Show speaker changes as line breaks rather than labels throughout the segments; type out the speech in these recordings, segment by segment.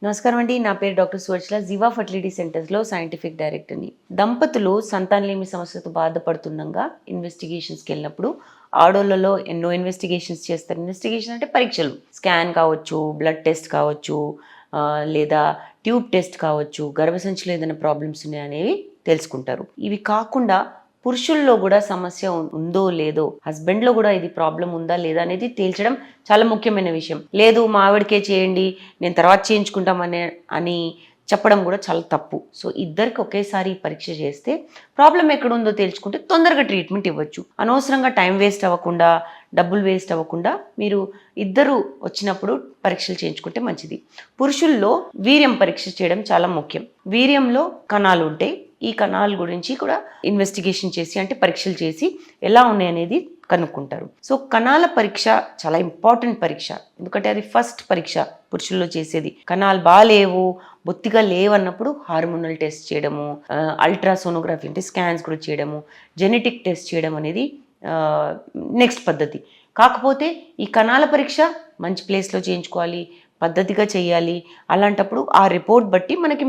నమస్కారం అండి. నా పేరు డాక్టర్ సువర్చల. జివా ఫర్టిలిటీ సెంటర్స్లో సైంటిఫిక్ డైరెక్టర్ని. దంపతులు సంతానలేమి సమస్యతో బాధపడుతుండగా ఇన్వెస్టిగేషన్స్కి వెళ్ళినప్పుడు ఆడోళ్ళలో ఎన్నో ఇన్వెస్టిగేషన్స్ చేస్తారు. ఇన్వెస్టిగేషన్ అంటే పరీక్షలు, స్కాన్ కావచ్చు, బ్లడ్ టెస్ట్ కావచ్చు, లేదా ట్యూబ్ టెస్ట్ కావచ్చు, గర్భసంచిలో ఏదైనా ప్రాబ్లమ్స్ ఉన్నాయనేవి తెలుసుకుంటారు. ఇవి కాకుండా పురుషుల్లో కూడా సమస్య ఉందో లేదో, హస్బెండ్లో కూడా ఇది ప్రాబ్లం ఉందా లేదా అనేది తేల్చడం చాలా ముఖ్యమైన విషయం. లేదు మా ఆవిడకే చేయండి, నేను తర్వాత చేయించుకుంటామని అని చెప్పడం కూడా చాలా తప్పు. సో ఇద్దరికి ఒకేసారి పరీక్ష చేస్తే ప్రాబ్లం ఎక్కడుందో తేల్చుకుంటే తొందరగా ట్రీట్మెంట్ ఇవ్వచ్చు. అనవసరంగా టైం వేస్ట్ అవ్వకుండా, డబ్బులు వేస్ట్ అవ్వకుండా మీరు ఇద్దరు వచ్చినప్పుడు పరీక్షలు చేయించుకుంటే మంచిది. పురుషుల్లో వీర్యం పరీక్ష చేయడం చాలా ముఖ్యం. వీర్యంలో కణాలు ఉంటాయి. ఈ కణాల గురించి కూడా ఇన్వెస్టిగేషన్ చేసి, అంటే పరీక్షలు చేసి ఎలా ఉన్నాయి అనేది కనుక్కుంటారు. సో కణాల పరీక్ష చాలా ఇంపార్టెంట్ పరీక్ష, ఎందుకంటే అది ఫస్ట్ పరీక్ష పురుషుల్లో చేసేది. కణాలు బాగాలేవు, బొత్తిగా లేవన్నప్పుడు హార్మోనల్ టెస్ట్ చేయడము, అల్ట్రాసోనోగ్రఫీ అంటే స్కాన్స్ కూడా చేయడము, జెనెటిక్ టెస్ట్ చేయడం అనేది నెక్స్ట్ పద్ధతి. కాకపోతే ఈ కణాల పరీక్ష మంచి ప్లేస్లో చేయించుకోవాలి, పద్ధతిగా చేయాలి. అలాంటప్పుడు ఆ రిపోర్ట్ బట్టి మనకి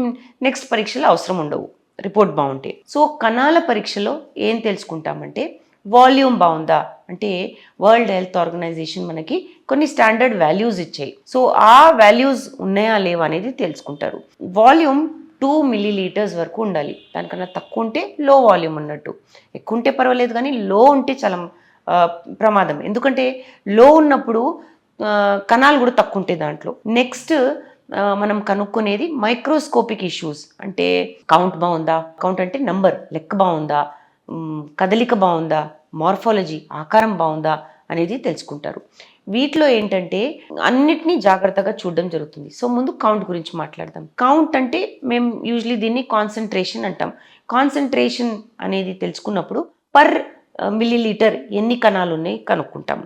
నెక్స్ట్ పరీక్షలు అవసరం ఉండవు, రిపోర్ట్ బాగుంటే. సో కణాల పరీక్షలో ఏం తెలుసుకుంటామంటే వాల్యూమ్ బాగుందా, అంటే వరల్డ్ హెల్త్ ఆర్గనైజేషన్ మనకి కొన్ని స్టాండర్డ్ వాల్యూస్ ఇచ్చాయి. సో ఆ వాల్యూస్ ఉన్నాయా లేవా అనేది తెలుసుకుంటారు. వాల్యూమ్ 2 milliliters వరకు ఉండాలి. దానికన్నా తక్కువ ఉంటే లో వాల్యూమ్ అన్నట్టు. ఎక్కువ ఉంటే పర్వాలేదు, కానీ లో ఉంటే చాలా ప్రమాదం. ఎందుకంటే లో ఉన్నప్పుడు కణాలు కూడా తక్కువ ఉంటాయి దాంట్లో. నెక్స్ట్ మనం కనుక్కునేది మైక్రోస్కోపిక్ ఇష్యూస్, అంటే కౌంట్ బాగుందా, కౌంట్ అంటే నంబర్, లెక్క బాగుందా, కదలిక బాగుందా, మార్ఫాలజీ ఆకారం బాగుందా అనేది తెలుసుకుంటారు. వీటిలో ఏంటంటే అన్నిటినీ జాగ్రత్తగా చూడడం జరుగుతుంది. సో ముందు కౌంట్ గురించి మాట్లాడదాం. కౌంట్ అంటే మేము యూజువలీ దీన్ని కాన్సన్ట్రేషన్ అంటాం. కాన్సన్ట్రేషన్ అనేది తెలుసుకున్నప్పుడు పర్ మిల్లీలీటర్ ఎన్ని కణాలు ఉన్నాయి కనుక్కుంటాం.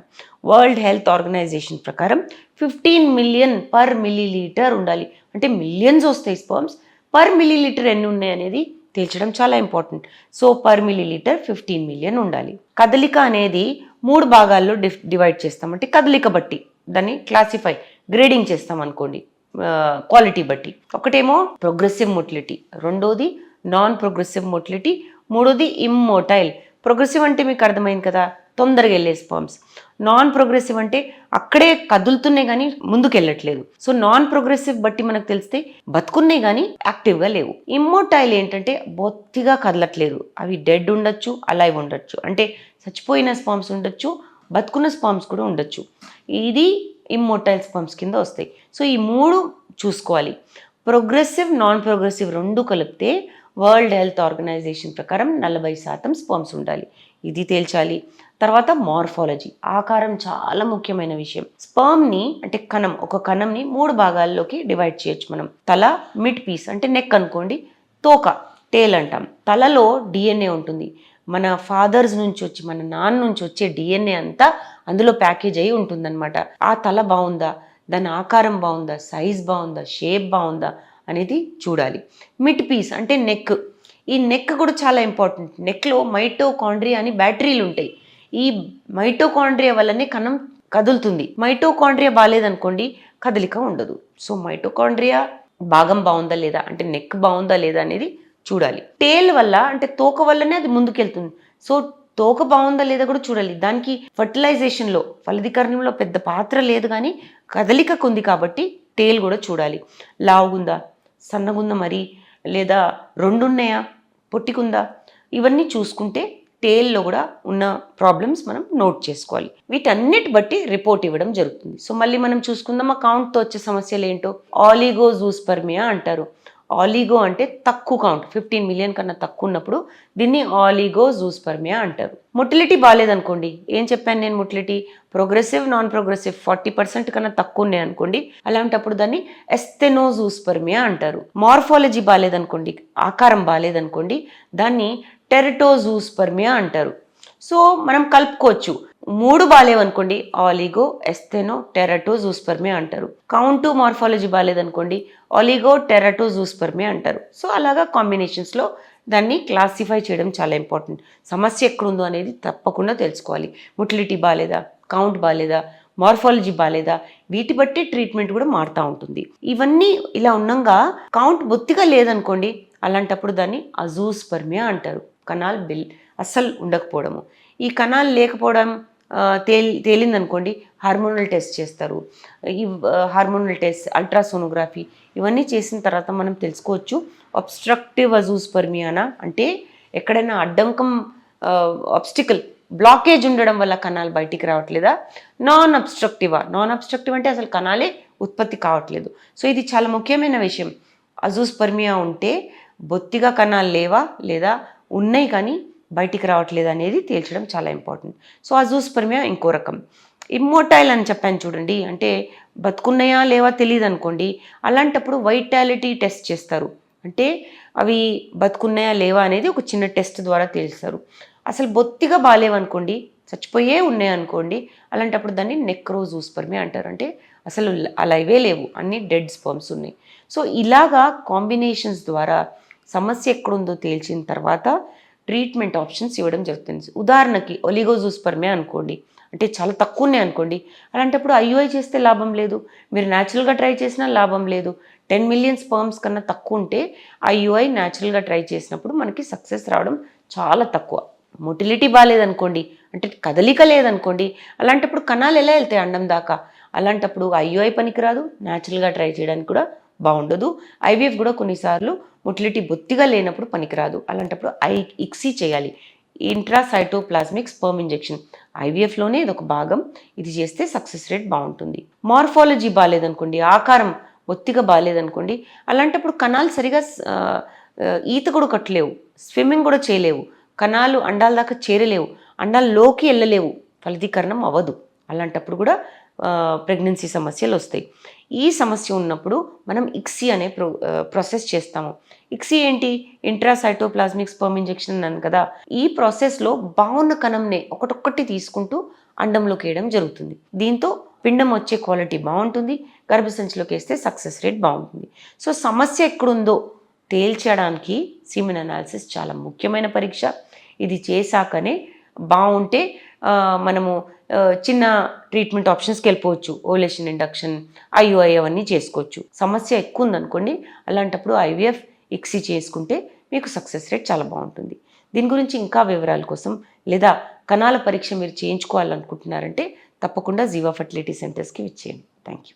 వరల్డ్ హెల్త్ ఆర్గనైజేషన్ ప్రకారం 15 million per milliliter ఉండాలి. అంటే మిలియన్స్ వస్తాయి స్పర్మ్స్, పర్ మిల్లీలీటర్ ఎన్ని ఉన్నాయి అనేది తేల్చడం చాలా important. So per millilitre 15 million ఉండాలి. కదలిక అనేది 3 భాగాల్లో డివైడ్ చేస్తాం. అంటే కదలిక బట్టి దాన్ని క్లాసిఫై, గ్రేడింగ్ చేస్తాం అనుకోండి, క్వాలిటీ బట్టి. ఒకటేమో ప్రోగ్రెసివ్ మొటిలిటీ, రెండోది నాన్ ప్రోగ్రెసివ్ మొటిలిటీ, మూడోది ఇమ్మోటైల్. ప్రోగ్రెసివ్ అంటే మీకు అర్థమైంది కదా, తొందరగా వెళ్ళే స్పర్మ్స్. నాన్ ప్రోగ్రెసివ్ అంటే అక్కడే కదులుతున్నాయి కానీ ముందుకు వెళ్ళట్లేదు. సో నాన్ ప్రోగ్రెసివ్ బట్టి మనకు తెలిస్తే బతుకున్నాయి కానీ యాక్టివ్గా లేవు. ఇమ్మోటైల్ ఏంటంటే బొత్తిగా కదలట్లేదు, అవి డెడ్ ఉండొచ్చు, అలైవ్ ఉండొచ్చు. అంటే చచ్చిపోయిన స్పర్మ్స్ ఉండొచ్చు, బతుకున్న స్పర్మ్స్ కూడా ఉండొచ్చు. ఇది ఇమ్మోటైల్ స్పర్మ్స్ కింద వస్తాయి. సో ఈ 3 చూసుకోవాలి. ప్రోగ్రెసివ్, నాన్ ప్రోగ్రెసివ్ రెండు కలిపితే వరల్డ్ హెల్త్ ఆర్గనైజేషన్ ప్రకారం 40% స్పర్మ్స్ ఉండాలి. ఇది తేల్చాలి. తర్వాత మార్ఫాలజీ, ఆకారం చాలా ముఖ్యమైన విషయం. స్పర్మ్ని అంటే కణం, ఒక కణంని 3 భాగాల్లోకి డివైడ్ చేయొచ్చు మనం. తల, మిడ్ పీస్ అంటే నెక్ అనుకోండి, తోక టేల్ అంటాం. తలలో డిఎన్ఏ ఉంటుంది. మన ఫాదర్స్ నుంచి వచ్చి, మన నాన్న నుంచి వచ్చే డిఎన్ఏ అంతా అందులో ప్యాకేజ్ అయి ఉంటుందన్నమాట. ఆ తల బాగుందా, దాని ఆకారం బాగుందా, సైజ్ బాగుందా, షేప్ బాగుందా అనేది చూడాలి. మిడ్ పీస్ అంటే నెక్. ఈ నెక్ కూడా చాలా ఇంపార్టెంట్. నెక్లో మైటోకాండ్రియా అని బ్యాటరీలు ఉంటాయి. ఈ మైటోకాండ్రియా వల్లనే కణం కదులుతుంది. మైటోకాండ్రియా బాగాలేదనుకోండి, కదలిక ఉండదు. సో మైటోకాండ్రియా భాగం బాగుందా లేదా, అంటే నెక్ బాగుందా లేదా అనేది చూడాలి. టేల్ వల్ల అంటే తోక వల్లనే అది ముందుకెళ్తుంది. సో తోక బాగుందా లేదా కూడా చూడాలి. దానికి ఫర్టిలైజేషన్లో, ఫలదీకరణంలో పెద్ద పాత్ర లేదు, కానీ కదలికకు ఉంది కాబట్టి టేల్ కూడా చూడాలి. లావుగుందా, సన్నగుందా, మరి లేదా రెండున్నాయా, పొట్టికుందా, ఇవన్నీ చూసుకుంటే టేల్లో కూడా ఉన్న ప్రాబ్లమ్స్ మనం నోట్ చేసుకోవాలి. వీటన్నిటి బట్టి రిపోర్ట్ ఇవ్వడం జరుగుతుంది. సో మళ్ళీ మనం చూసుకుందాం ఆ కౌంట్తో వచ్చే సమస్యలు ఏంటో. ఆలిగోజూస్పర్మియా అంటారు. ఆలిగో అంటే తక్కువ కౌంట్, 15 million కన్నా తక్కువ ఉన్నప్పుడు దీన్ని ఆలిగోజూస్పర్మియా అంటారు. మొటిలిటీ బాగాలేదనుకోండి, ఏం చెప్పాను నేను, మొటిలిటీ ప్రోగ్రెసివ్, నాన్ ప్రోగ్రెసివ్ 40% కన్నా తక్కువ ఉన్నాయి అనుకోండి, అలాంటప్పుడు దాన్ని ఎస్థెనోజూస్పర్మియా అంటారు. మార్ఫాలజీ బాగాలేదనుకోండి, ఆకారం బాగాలేదనుకోండి, దాన్ని టెరటోజూస్పర్మియా అంటారు. సో మనం కలుపుకోవచ్చు. 3 బాగాలేవనుకోండి, ఆలిగో, ఎస్థెనో, టెరటోజూస్పర్మియా అంటారు. కౌంటు, మార్ఫాలజీ బాగాలేదనుకోండి, ఆలిగో, టెరటోజూస్పర్మియా అంటారు. సో అలాగా కాంబినేషన్స్లో దాన్ని క్లాసిఫై చేయడం చాలా ఇంపార్టెంట్. సమస్య ఎక్కడుందో అనేది తప్పకుండా తెలుసుకోవాలి. మొటిలిటీ బాగాలేదా, కౌంట్ బాగాలేదా, మార్ఫాలజీ బాగాలేదా, వీటి బట్టి ట్రీట్మెంట్ కూడా మారుతూ ఉంటుంది. ఇవన్నీ ఇలా ఉన్నంగా కౌంట్ బొత్తిగా లేదనుకోండి, అలాంటప్పుడు దాన్ని అజూస్పర్మియా అంటారు. కణాలు అస్సలు ఉండకపోవడము. ఈ కణాలు లేకపోవడం తేలిందనుకోండి, హార్మోనల్ టెస్ట్ చేస్తారు. ఈ హార్మోనల్ టెస్ట్, అల్ట్రాసోనోగ్రఫీ ఇవన్నీ చేసిన తర్వాత మనం తెలుసుకోవచ్చు అబ్స్ట్రక్టివ్ అజూస్పర్మియానా, అంటే ఎక్కడైనా అడ్డంకం, ఆబ్స్టికల్, బ్లాకేజ్ ఉండడం వల్ల కణాలు బయటికి రావట్లేదా, నాన్ అబ్స్ట్రక్టివ్ అంటే అసలు కణాలే ఉత్పత్తి కావట్లేదు. సో ఇది చాలా ముఖ్యమైన విషయం. అజూస్పర్మియా ఉంటే బొత్తిగా కణాలు లేవా లేదా ఉన్నాయి కానీ బయటికి రావట్లేదు అనేది తేల్చడం చాలా ఇంపార్టెంట్. సో అజూస్పర్మియా ఇంకో రకం. ఇమ్మోటైల్ అని చెప్పాను చూడండి, అంటే బతుకున్నాయా లేవా తెలియదు అనుకోండి, అలాంటప్పుడు వైటాలిటీ టెస్ట్ చేస్తారు. అంటే అవి బతుకున్నాయా లేవా అనేది ఒక చిన్న టెస్ట్ ద్వారా తెలుస్తారు. అసలు బొత్తిగా బాగాలేవనుకోండి, చచ్చిపోయే ఉన్నాయనుకోండి, అలాంటప్పుడు దాన్ని నెక్రోజూస్పర్మియా అంటారు. అంటే అసలు అలా ఇవే లేవు, అన్ని డెడ్ స్పర్మ్స్ ఉన్నాయి. సో ఇలాగా కాంబినేషన్స్ ద్వారా సమస్య ఎక్కడుందో తేల్చిన తర్వాత ట్రీట్మెంట్ ఆప్షన్స్ ఇవ్వడం జరుగుతుంది. ఉదాహరణకి ఒలిగోజూస్పర్మియా అనుకోండి, అంటే చాలా తక్కువ ఉన్నాయి అనుకోండి, అలాంటప్పుడు ఐయుఐ చేస్తే లాభం లేదు, మీరు న్యాచురల్గా ట్రై చేసినా లాభం లేదు. 10 మిలియన్ స్పర్మ్స్ కన్నా తక్కువ ఉంటే ఐయుఐ న్యాచురల్గా ట్రై చేసినప్పుడు మనకి సక్సెస్ రావడం చాలా తక్కువ. మొటిలిటీ బాగాలేదనుకోండి, అంటే కదలిక లేదనుకోండి, అలాంటప్పుడు కణాలు ఎలా వెళ్తాయి అండం దాకా, అలాంటప్పుడు ఐయుఐ పనికిరాదు, న్యాచురల్గా ట్రై చేయడానికి కూడా బాగుండదు. ఐవీఎఫ్ కూడా కొన్నిసార్లు మొటిలిటీ బొత్తిగా లేనప్పుడు పనికిరాదు, అలాంటప్పుడు ఇక్సీ చేయాలి, ఇంట్రాసైటోప్లాస్మిక్ స్పర్మ్ ఇంజెక్షన్. ఐవీఎఫ్లోనే ఇది ఒక భాగం, ఇది చేస్తే సక్సెస్ రేట్ బాగుంటుంది. మార్ఫాలజీ బాగాలేదనుకోండి, ఆకారం బొత్తిగా బాగాలేదనుకోండి, అలాంటప్పుడు కణాలు సరిగా ఈత కూడా కట్టలేవు, స్విమ్మింగ్ కూడా చేయలేవు, కణాలు అండాల దాకా చేరలేవు, అండాల్లోకి వెళ్ళలేవు, ఫలదీకరణం అవ్వదు. అలాంటప్పుడు కూడా ప్రెగ్నెన్సీ సమస్యలు వస్తాయి. ఈ సమస్య ఉన్నప్పుడు మనం ఇక్సీ అనే ప్రాసెస్ చేస్తాము. ఇక్సీ ఏంటి? ఇంట్రాసైటోప్లాస్మిక్ స్పర్మ్ ఇంజెక్షన్ అన్నాను కదా. ఈ ప్రాసెస్లో బాగున్న కణంనే ఒకటొక్కటి తీసుకుంటూ అండంలోకి వేయడం జరుగుతుంది. దీంతో పిండం వచ్చే క్వాలిటీ బాగుంటుంది, గర్భసంచిలోకి వేస్తే సక్సెస్ రేట్ బాగుంటుంది. సో సమస్య ఎక్కడుందో తేల్చడానికి సీమెన్ అనాలిసిస్ చాలా ముఖ్యమైన పరీక్ష. ఇది చేశాకనే బాగుంటే మనము చిన్న ట్రీట్మెంట్ ఆప్షన్స్కి వెళ్ళిపోవచ్చు. ఓవులేషన్ ఇండక్షన్, ఐయుఐ అవన్నీ చేసుకోవచ్చు. సమస్య ఎక్కువ ఉందనుకోండి, అలాంటప్పుడు ఐవీఎఫ్, ఇక్సీ చేసుకుంటే మీకు సక్సెస్ రేట్ చాలా బాగుంటుంది. దీని గురించి ఇంకా వివరాల కోసం లేదా కణాల పరీక్ష మీరు చేయించుకోవాలనుకుంటున్నారంటే తప్పకుండా జీవా ఫర్టిలిటీ సెంటర్స్కి విచ్చేయండి. Thank you.